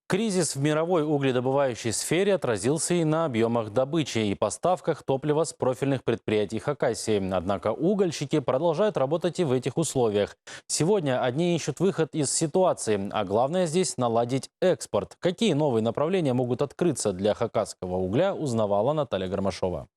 Кризис в мировой угледобывающей сфере отразился и на объемах добычи и поставках топлива с профильных предприятий Хакасии. Однако угольщики продолжают работать и в этих условиях. Сегодня одни ищут выход из ситуации, а главное здесь наладить экспорт. Какие новые направления могут открыться для хакасского угля, узнавала Наталья Гармашова.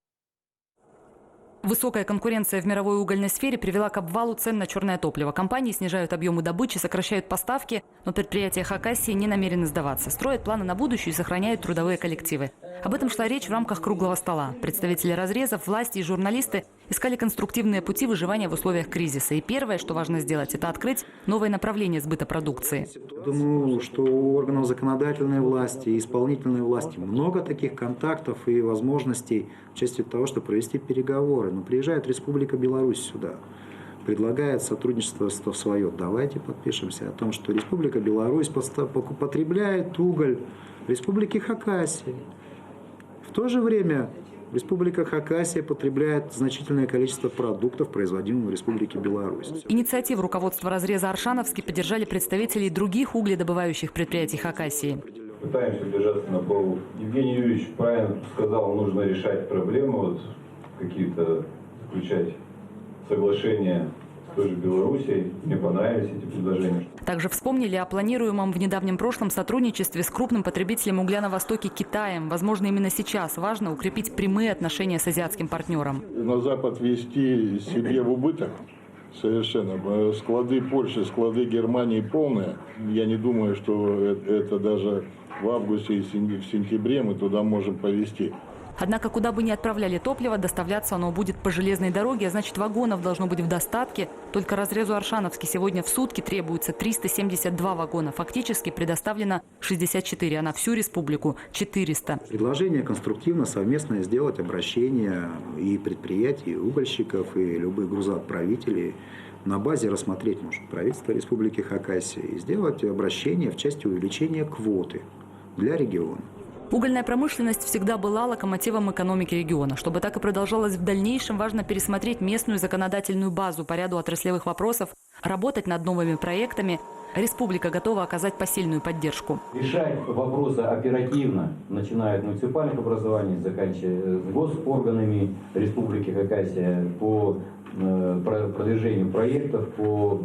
Высокая конкуренция в мировой угольной сфере привела к обвалу цен на черное топливо. Компании снижают объемы добычи, сокращают поставки, но предприятия Хакасии не намерены сдаваться. Строят планы на будущее и сохраняют трудовые коллективы. Об этом шла речь в рамках круглого стола. Представители разрезов, власти и журналисты искали конструктивные пути выживания в условиях кризиса. И первое, что важно сделать, это открыть новое направление сбыта продукции. Думаю, что у органов законодательной власти и исполнительной власти много таких контактов и возможностей в части того, чтобы провести переговоры. Но приезжает Республика Беларусь сюда, предлагает сотрудничество свое. Давайте подпишемся о том, что Республика Беларусь потребляет уголь Республики Хакасии. В то же время Республика Хакасия потребляет значительное количество продуктов, производимых в Республике Беларусь. Инициативу руководства разреза Аршановский поддержали представители других угледобывающих предприятий Хакасии. Пытаемся держаться на плаву. Евгений Юрьевич правильно сказал, нужно решать проблемы, какие-то заключать соглашения с той же Белоруссией. Мне понравились эти предложения. Также вспомнили о планируемом в недавнем прошлом сотрудничестве с крупным потребителем угля на Востоке Китаем. Возможно, именно сейчас важно укрепить прямые отношения с азиатским партнером. На Запад вести себе в убыток совершенно. Склады Польши, склады Германии полные. Я не думаю, что это даже в августе и в сентябре мы туда можем повезти. Однако, куда бы ни отправляли топливо, доставляться оно будет по железной дороге, а значит, вагонов должно быть в достатке. Только разрезу Аршановский сегодня в сутки требуется 372 вагона. Фактически предоставлено 64, а на всю республику 400. Предложение конструктивно, совместно сделать обращение и предприятий, и угольщиков, и любых грузоотправителей. На базе рассмотреть может правительство Республики Хакасия и сделать обращение в части увеличения квоты для региона. Угольная промышленность всегда была локомотивом экономики региона. Чтобы так и продолжалось в дальнейшем, важно пересмотреть местную законодательную базу по ряду отраслевых вопросов, работать над новыми проектами. Республика готова оказать посильную поддержку. Решать вопросы оперативно, начиная от муниципальных образований, заканчивая госпорганами Республики Хакасия, по продвижению проектов, по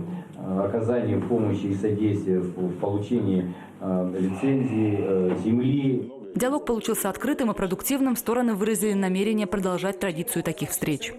оказанию помощи и содействия в получении лицензии, земли. Диалог получился открытым и продуктивным. Стороны выразили намерение продолжать традицию таких встреч.